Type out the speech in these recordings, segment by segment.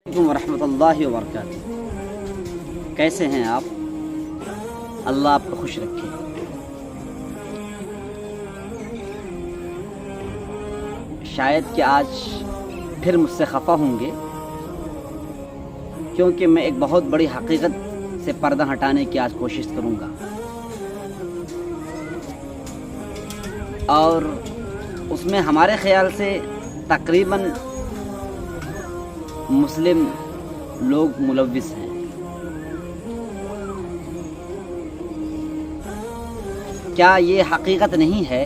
السلام ورحمۃ اللہ وبرکاتہ۔ کیسے ہیں آپ؟ اللہ آپ کو خوش رکھے۔ شاید کہ آج پھر مجھ سے خفا ہوں گے، کیونکہ میں ایک بہت بڑی حقیقت سے پردہ ہٹانے کی آج کوشش کروں گا، اور اس میں ہمارے خیال سے تقریباً مسلم لوگ ملوث ہیں۔ کیا یہ حقیقت نہیں ہے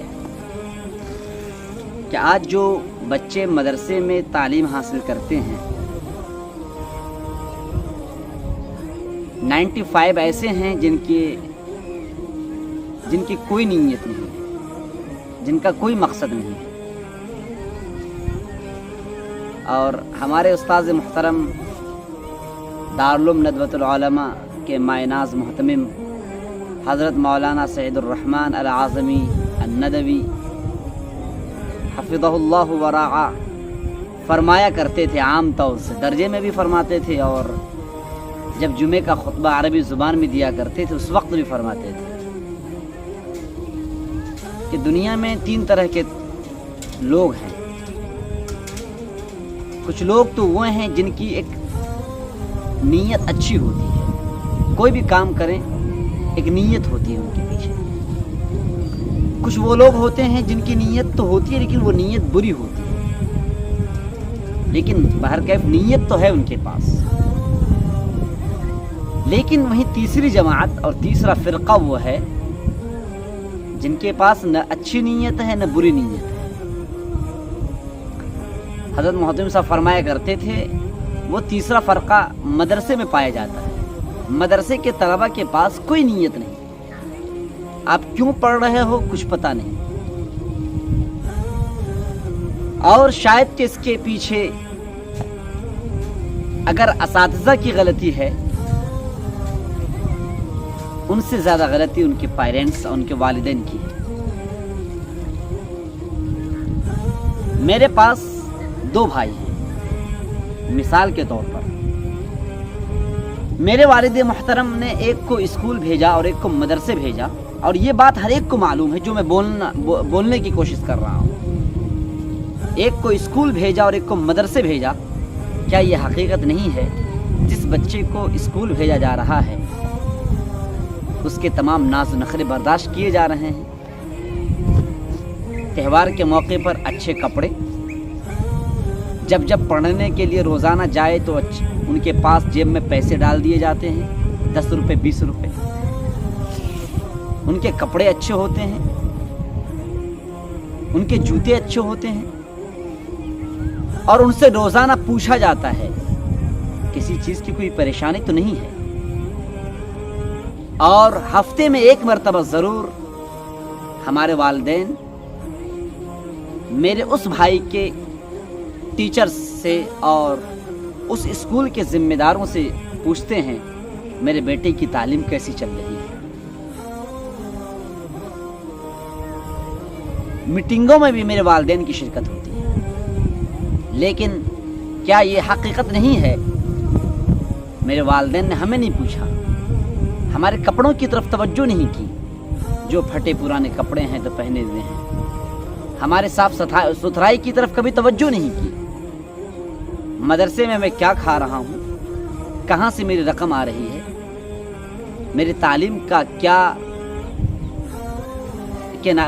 کہ آج جو بچے مدرسے میں تعلیم حاصل کرتے ہیں 95 ایسے ہیں جن کی کوئی نیت نہیں ہے، جن کا کوئی مقصد نہیں ہے، اور ہمارے استاذ محترم دارالعلوم ندوۃ العلماء کے مائع ناز محتمم حضرت مولانا سعید الرحمن العظمی الندوی حفظہ اللہ ورعا فرمایا کرتے تھے، عام طور سے درجے میں بھی فرماتے تھے، اور جب جمعے کا خطبہ عربی زبان میں دیا کرتے تھے اس وقت بھی فرماتے تھے کہ دنیا میں 3 طرح کے لوگ ہیں۔ کچھ لوگ تو وہ ہیں جن کی ایک نیت اچھی ہوتی ہے، کوئی بھی کام کریں ایک نیت ہوتی ہے ان کے پیچھے۔ کچھ وہ لوگ ہوتے ہیں جن کی نیت تو ہوتی ہے لیکن وہ نیت بری ہوتی ہے، لیکن بہرکیف نیت تو ہے ان کے پاس۔ لیکن وہیں تیسری جماعت اور تیسرا فرقہ وہ ہے جن کے پاس نہ اچھی نیت ہے نہ بری نیت ہے۔ حضرت محترم صاحب فرمایا کرتے تھے وہ تیسرا فرقہ مدرسے میں پایا جاتا ہے۔ مدرسے کے طلبہ کے پاس کوئی نیت نہیں، آپ کیوں پڑھ رہے ہو کچھ پتہ نہیں، اور شاید کہ اس کے پیچھے اگر اساتذہ کی غلطی ہے، ان سے زیادہ غلطی ان کے پیرنٹس اور ان کے والدین کی ہے۔ میرے پاس 2 بھائی ہیں، مثال کے طور پر میرے والد محترم نے ایک کو اسکول بھیجا اور ایک کو مدرسے بھیجا، اور یہ بات ہر ایک کو معلوم ہے جو میں بولنے کی کوشش کر رہا ہوں۔ ایک کو اسکول بھیجا اور ایک کو مدرسے بھیجا۔ کیا یہ حقیقت نہیں ہے جس بچے کو اسکول بھیجا جا رہا ہے اس کے تمام ناز و نخرے برداشت کیے جا رہے ہیں؟ تہوار کے موقع پر اچھے کپڑے، جب پڑھنے کے لیے روزانہ جائے تو ان کے پاس جیب میں پیسے ڈال دیے جاتے ہیں، 10 روپے 20 روپے۔ ان کے کپڑے اچھے ہوتے ہیں، ان کے جوتے اچھے ہوتے ہیں، اور ان سے روزانہ پوچھا جاتا ہے کسی چیز کی کوئی پریشانی تو نہیں ہے، اور ہفتے میں 1 مرتبہ ضرور ہمارے والدین میرے اس بھائی کے ٹیچرز سے اور اس اسکول کے ذمہ داروں سے پوچھتے ہیں میرے بیٹے کی تعلیم کیسی چل رہی ہے۔ میٹنگوں میں بھی میرے والدین کی شرکت ہوتی ہے، لیکن کیا یہ حقیقت نہیں ہے میرے والدین نے ہمیں نہیں پوچھا، ہمارے کپڑوں کی طرف توجہ نہیں کی، جو پھٹے پرانے کپڑے ہیں تو پہنے ہوئے ہیں، ہمارے صاف ستھرائی کی طرف کبھی توجہ نہیں کی۔ مدرسے میں کیا کھا رہا ہوں، کہاں سے میری رقم آ رہی ہے، میری تعلیم کا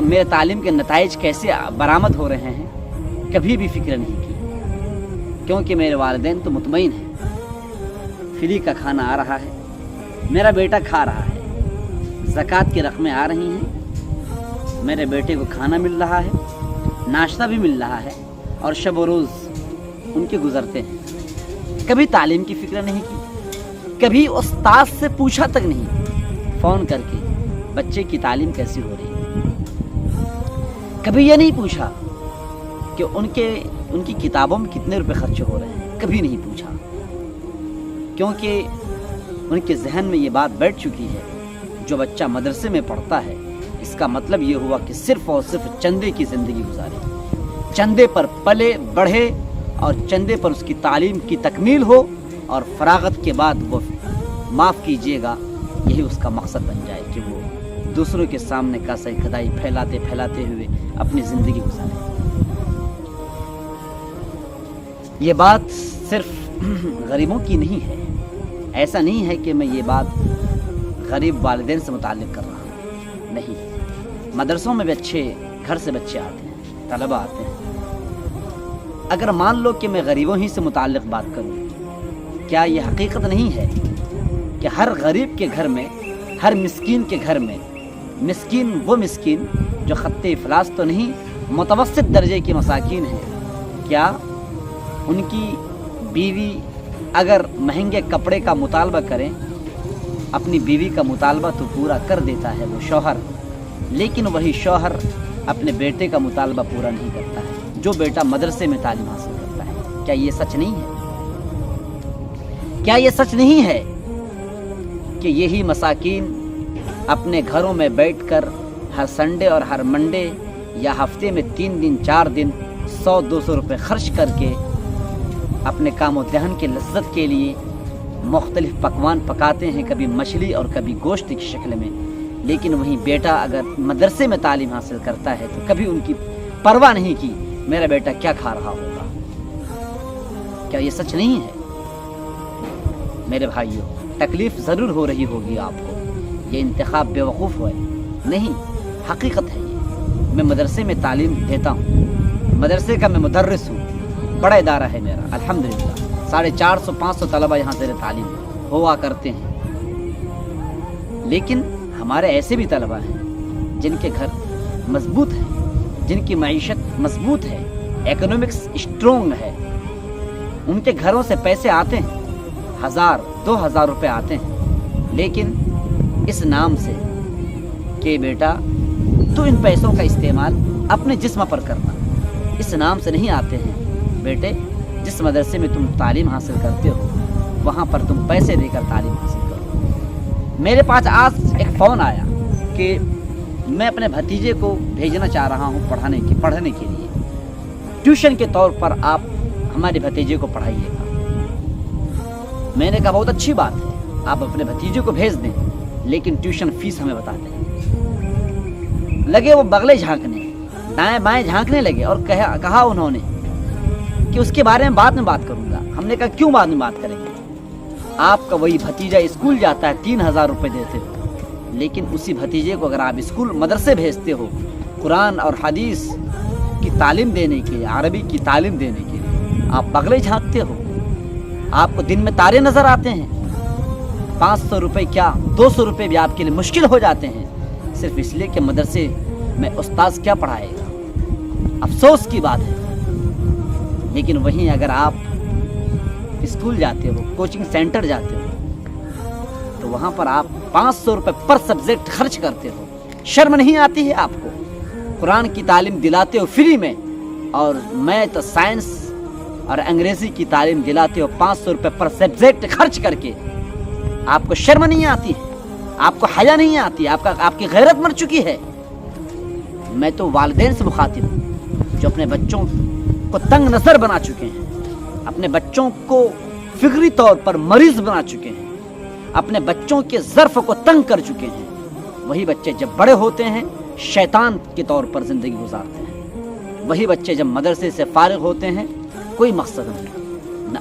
میرے تعلیم کے نتائج کیسے برآمد ہو رہے ہیں، کبھی بھی فکر نہیں کی، کیونکہ میرے والدین تو مطمئن ہیں فری کا کھانا آ رہا ہے، میرا بیٹا کھا رہا ہے، زکوٰۃ کی رقمیں آ رہی ہیں، میرے بیٹے کو کھانا مل رہا ہے، ناشتہ بھی مل رہا ہے، اور شب و روز ان کے گزرتے ہیں۔ کبھی تعلیم کی فکر نہیں کی، کبھی استاد سے پوچھا تک نہیں فون کر کے بچے کی تعلیم کیسی ہو رہی ہے، کبھی یہ نہیں پوچھا کہ ان کی کتابوں میں کتنے روپے خرچ ہو رہے ہیں، کبھی نہیں پوچھا، کیونکہ ان کے ذہن میں یہ بات بیٹھ چکی ہے جو بچہ مدرسے میں پڑھتا ہے اس کا مطلب یہ ہوا کہ صرف اور صرف چندے کی زندگی گزارے، چندے پر پلے بڑھے اور چندے پر اس کی تعلیم کی تکمیل ہو اور فراغت کے بعد وہ معاف کیجیے گا یہی اس کا مقصد بن جائے کہ وہ دوسروں کے سامنے کاسہ خدائی پھیلاتے پھیلاتے ہوئے اپنی زندگی گزارے۔ یہ بات صرف غریبوں کی نہیں ہے، ایسا نہیں ہے کہ میں یہ بات غریب والدین سے متعلق کر رہا ہوں، نہیں، مدرسوں میں بھی اچھے گھر سے بچے آتے ہیں، طلبہ آتے ہیں۔ اگر مان لو کہ میں غریبوں ہی سے متعلق بات کروں، کیا یہ حقیقت نہیں ہے کہ ہر غریب کے گھر میں، ہر مسکین کے گھر میں، مسکین وہ مسکین جو خط افلاس تو نہیں، متوسط درجے کی مساکین ہیں، کیا ان کی بیوی اگر مہنگے کپڑے کا مطالبہ کریں، اپنی بیوی کا مطالبہ تو پورا کر دیتا ہے وہ شوہر، لیکن وہی شوہر اپنے بیٹے کا مطالبہ پورا نہیں کرتا ہے، جو بیٹا مدرسے میں تعلیم حاصل کرتا ہے۔ کیا یہ سچ نہیں ہے؟ کیا یہ سچ نہیں ہے کہ یہی مساکین اپنے گھروں میں بیٹھ کر ہر سنڈے اور ہر منڈے یا ہفتے میں 3 دن 4 دن 100-200 روپے خرچ کر کے اپنے کام و دہن کے لذت کے لیے مختلف پکوان پکاتے ہیں، کبھی مچھلی اور کبھی گوشت کی شکل میں، لیکن وہیں بیٹا اگر مدرسے میں تعلیم حاصل کرتا ہے تو کبھی ان کی پرواہ نہیں کی میرا بیٹا کیا کھا رہا ہوگا۔ کیا یہ سچ نہیں ہے؟ میرے بھائیوں، تکلیف ضرور ہو رہی ہوگی آپ کو، یہ انتخاب بے وقوف ہے نہیں، حقیقت ہے یہ۔ میں مدرسے میں تعلیم دیتا ہوں، مدرسے کا میں مدرس ہوں، بڑا ادارہ ہے میرا الحمدللہ، 450-500 طلبہ یہاں زیر تعلیم ہوا کرتے ہیں، لیکن ہمارے ایسے بھی طلبہ ہیں جن کے گھر مضبوط ہیں، جن کی معیشت مضبوط ہے، اکنامکس اسٹرونگ ہے، ان کے گھروں سے پیسے آتے ہیں، 1000-2000 روپے آتے ہیں، لیکن اس نام سے کہ بیٹا تو ان پیسوں کا استعمال اپنے جسم پر کرنا، اس نام سے نہیں آتے ہیں بیٹے جس مدرسے میں تم تعلیم حاصل کرتے ہو وہاں پر تم پیسے دے کر تعلیم حاصل کرو۔ میرے پاس آج ایک فون آیا کہ میں اپنے بھتیجے کو بھیجنا چاہ رہا ہوں پڑھنے کے لیے، ٹیوشن کے طور پر آپ ہمارے بھتیجے کو پڑھائیے گا۔ میں نے کہا بہت اچھی بات ہے، آپ اپنے بھتیجے کو بھیج دیں، لیکن ٹیوشن فیس ہمیں بتا دیں۔ لگے وہ بغلے جھانکنے، دائیں بائیں جھانکنے لگے اور کہا انہوں نے کہ اس کے بارے میں بعد میں بات کروں گا۔ ہم نے کہا کیوں بعد میں بات کریں گے؟ آپ کا وہی بھتیجا اسکول جاتا ہے 3000 روپے دیتے ہو، لیکن اسی بھتیجے کو اگر آپ اسکول مدرسے بھیجتے ہو قرآن اور حدیث کی تعلیم دینے کے لیے، عربی کی تعلیم دینے کے لیے، آپ بغلے جھانکتے ہو۔ آپ کو دن میں تارے نظر آتے ہیں، 500 روپے کیا 200 روپے بھی آپ کے لیے مشکل ہو جاتے ہیں، صرف اس لیے کہ مدرسے میں استاذ کیا پڑھائے گا۔ افسوس کی بات ہے، لیکن وہیں اگر آپ اسکول جاتے ہو، کوچنگ سینٹر جاتے ہو، تو وہاں پر آپ 500 روپے پر سبجیکٹ خرچ کرتے ہو۔ شرم نہیں آتی ہے آپ کو؟ قرآن کی تعلیم دلاتے ہو فری میں، اور میتھ، سائنس اور انگریزی کی تعلیم دلاتے ہو 500 روپے پر سبجیکٹ خرچ کر کے۔ آپ کو شرم نہیں آتی ہے؟ آپ کو حیا نہیں آتی؟ آپ کی غیرت مر چکی ہے؟ میں تو والدین سے مخاطب ہوں جو اپنے بچوں کو تنگ نظر بنا چکے ہیں، اپنے بچوں کو فکری طور پر مریض بنا چکے ہیں، اپنے بچوں کے ظرف کو تنگ کر چکے ہیں۔ وہی بچے جب بڑے ہوتے ہیں شیطان کے طور پر زندگی گزارتے ہیں، وہی بچے جب مدرسے سے فارغ ہوتے ہیں کوئی مقصد نہیں، نہ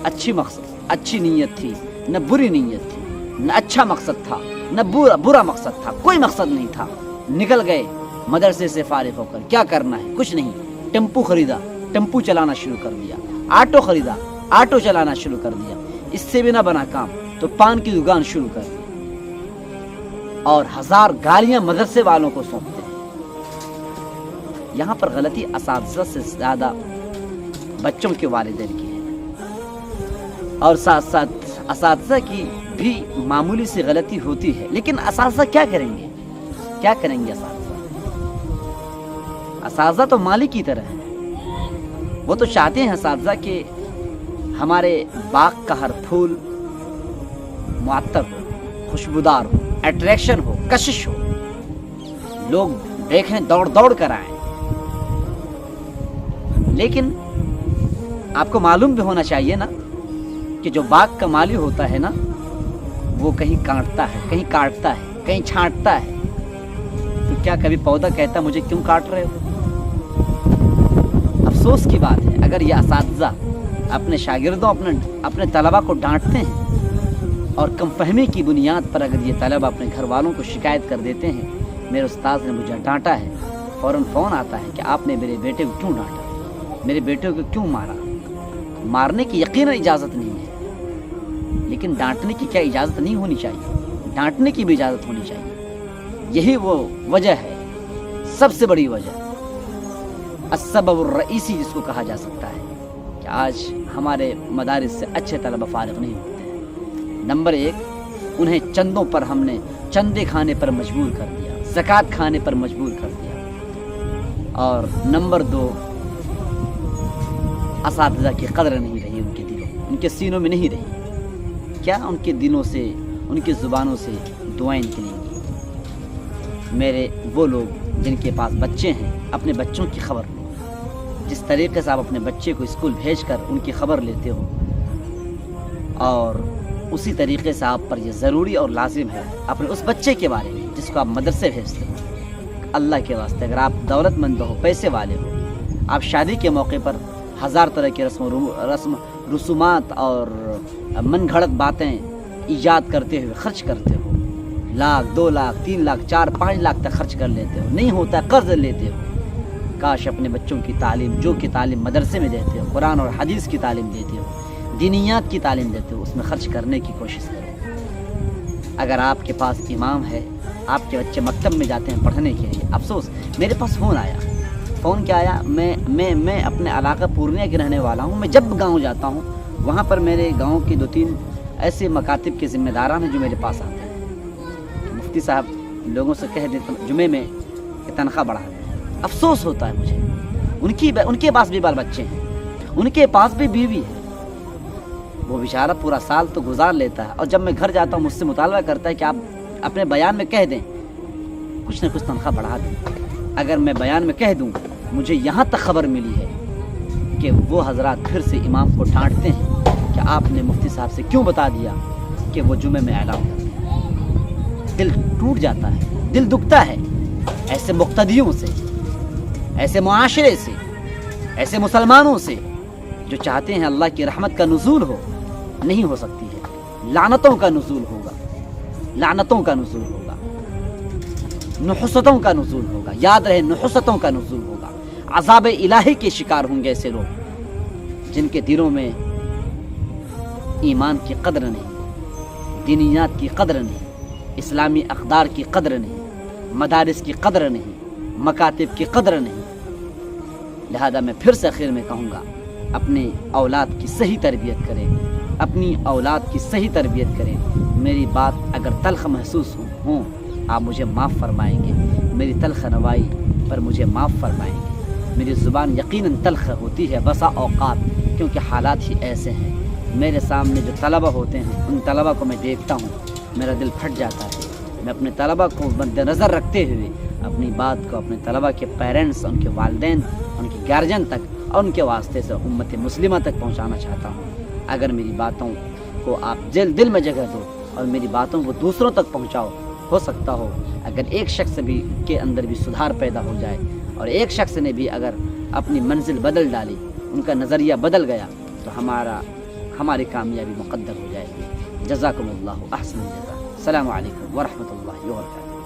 اچھی نیت تھی، نہ بری نیت تھی، نہ اچھا مقصد تھا نہ برا مقصد تھا، کوئی مقصد نہیں تھا، نکل گئے مدرسے سے فارغ ہو کر۔ کیا کرنا ہے؟ کچھ نہیں، ٹیمپو خریدا، ٹیمپو چلانا شروع کر دیا، آٹو خریدا، آٹو چلانا شروع کر دیا، اس سے بھی نہ بنا کام تو پان کی دکان شروع کر دی، اور 1000 گالیاں مدرسے والوں کو سونپتے ہیں۔ یہاں پر غلطی اساتذہ سے زیادہ بچوں کے والدین کی ہے، اور ساتھ ساتھ اساتذہ کی بھی معمولی سی غلطی ہوتی ہے، لیکن اساتذہ کیا کریں گے؟ کیا کریں گے اساتذہ تو مالک کی طرح ہیں، وہ تو چاہتے ہیں اساتذہ کہ ہمارے باغ کا ہر پھول معطر ہو، خوشبودار ہو، اٹریکشن ہو، کشش ہو، لوگ دیکھیں دوڑ دوڑ کر آئیں۔ لیکن آپ کو معلوم بھی ہونا چاہیے نا کہ جو باغ کا مالی ہوتا ہے نا وہ کہیں کاٹتا ہے، کہیں کاٹتا ہے، کہیں چھانٹتا ہے، تو کیا کبھی پودا کہتا مجھے کیوں کاٹ رہے ہو؟ افسوس کی بات ہے اگر یہ اساتذہ اپنے شاگردوں اپنے طلبہ کو ڈانٹتے ہیں اور کم فہمی کی بنیاد پر اگر یہ طلبہ اپنے گھر والوں کو شکایت کر دیتے ہیں میرے استاذ نے مجھے ڈانٹا ہے، فوراً فون آتا ہے کہ آپ نے میرے بیٹے کو کیوں ڈانٹا، میرے بیٹے کو کیوں مارا؟ مارنے کی یقیناً اجازت نہیں ہے، لیکن ڈانٹنے کی کیا اجازت نہیں ہونی چاہیے؟ ڈانٹنے کی بھی اجازت ہونی چاہیے۔ یہی وہ وجہ ہے، سب سے بڑی وجہ، السبب الرئیسی جس کو کہا جا سکتا ہے کہ آج ہمارے مدارس سے اچھے طلبہ فارغ نہیں ہوتے ہیں۔ نمبر 1، انہیں چندوں پر ہم نے چندے کھانے پر مجبور کر دیا، زکوٰۃ کھانے پر مجبور کر دیا، اور نمبر 2، اساتذہ کی قدر نہیں رہی ان کے دلوں، ان کے سینوں میں نہیں رہی۔ کیا ان کے دلوں سے، ان کی زبانوں سے دعائیں نکلیں گی؟ میرے وہ لوگ جن کے پاس بچے ہیں اپنے بچوں کی خبر لو، جس طریقے سے آپ اپنے بچے کو اسکول بھیج کر ان کی خبر لیتے ہو، اور اسی طریقے سے آپ پر یہ ضروری اور لازم ہے اپنے اس بچے کے بارے میں جس کو آپ مدرسے بھیجتے ہو۔ اللہ کے واسطے اگر آپ دولت مند ہو، پیسے والے ہو، آپ شادی کے موقع پر 1000 طرح کی رسم رسومات اور من گھڑت باتیں ایجاد کرتے ہوئے خرچ کرتے ہو، 1 لاکھ 2 لاکھ 3 لاکھ 4 5 لاکھ تک خرچ کر لیتے ہو، نہیں ہوتا قرض لیتے ہو۔ کاش اپنے بچوں کی تعلیم، جو کہ تعلیم مدرسے میں دیتے ہو، قرآن اور حدیث کی تعلیم دیتے ہو، دینیات کی تعلیم دیتے ہو، اس میں خرچ کرنے کی کوشش کرو۔ اگر آپ کے پاس امام ہے، آپ کے بچے مکتب میں جاتے ہیں پڑھنے کے لیے، افسوس میرے پاس فون آیا، فون کیا آیا، میں اپنے علاقہ پورنیہ کے رہنے والا ہوں، میں جب گاؤں جاتا ہوں وہاں پر میرے گاؤں کے 2-3 ایسے مکاتب کے ذمہ داران ہیں جو میرے پاس آتے ہیں، مفتی صاحب لوگوں سے کہہ دیتے جمعے میں کہ تنخواہ بڑھا دیں۔ افسوس ہوتا ہے مجھے، ان کے پاس بھی بال بچے ہیں، ان کے پاس بھی بیوی ہے، وہ بیچارہ پورا سال تو گزار لیتا ہے، اور جب میں گھر جاتا ہوں مجھ سے مطالبہ کرتا ہے کہ آپ اپنے بیان میں کہہ دیں کچھ نہ کچھ تنخواہ بڑھا دیں۔ اگر میں بیان میں کہہ دوں، مجھے یہاں تک خبر ملی ہے کہ وہ حضرات پھر سے امام کو ڈانٹتے ہیں کہ آپ نے مفتی صاحب سے کیوں بتا دیا کہ وہ جمعے میں اعلان کرتے ہیں۔ دل ٹوٹ جاتا ہے، دل دکھتا ہے ایسے مقتدیوں سے، ایسے معاشرے سے، ایسے مسلمانوں سے جو چاہتے ہیں اللہ کی رحمت کا نزول ہو۔ نہیں ہو سکتی ہے، لعنتوں کا نزول ہوگا، لعنتوں کا نزول ہوگا، نحوستوں کا نزول ہوگا، یاد رہے نحوستوں کا نزول ہوگا، عذاب الہی کے شکار ہوں گے ایسے لوگ جن کے دلوں میں ایمان کی قدر نہیں، دینیات کی قدر نہیں، اسلامی اقدار کی قدر نہیں، مدارس کی قدر نہیں، مکاتب کی قدر نہیں۔ لہذا میں پھر سے آخر میں کہوں گا، اپنی اولاد کی صحیح تربیت کریں، اپنی اولاد کی صحیح تربیت کریں۔ میری بات اگر تلخ محسوس ہوں آپ مجھے معاف فرمائیں گے، میری تلخ نوائی پر مجھے معاف فرمائیں گے۔ میری زبان یقیناً تلخ ہوتی ہے بسا اوقات، کیونکہ حالات ہی ایسے ہیں۔ میرے سامنے جو طلبہ ہوتے ہیں ان طلبہ کو میں دیکھتا ہوں، میرا دل پھٹ جاتا ہے۔ میں اپنے طلبہ کو مد نظر رکھتے ہوئے اپنی بات کو اپنے طلبہ کے پیرنٹس، ان کے والدین، ان کے گارجن تک اور ان کے واسطے سے امت مسلمہ تک پہنچانا چاہتا ہوں۔ اگر میری باتوں کو آپ دل میں جگہ دو اور میری باتوں کو دوسروں تک پہنچاؤ، ہو سکتا ہو اگر ایک شخص بھی کے اندر بھی سدھار پیدا ہو جائے اور ایک شخص نے بھی اگر اپنی منزل بدل ڈالی، ان کا نظریہ بدل گیا، تو ہماری کامیابی مقدر ہو جائے گی۔ جزاکم اللہ احسن الجزا۔ السلام علیکم ورحمۃ اللہ وبرکاتہ۔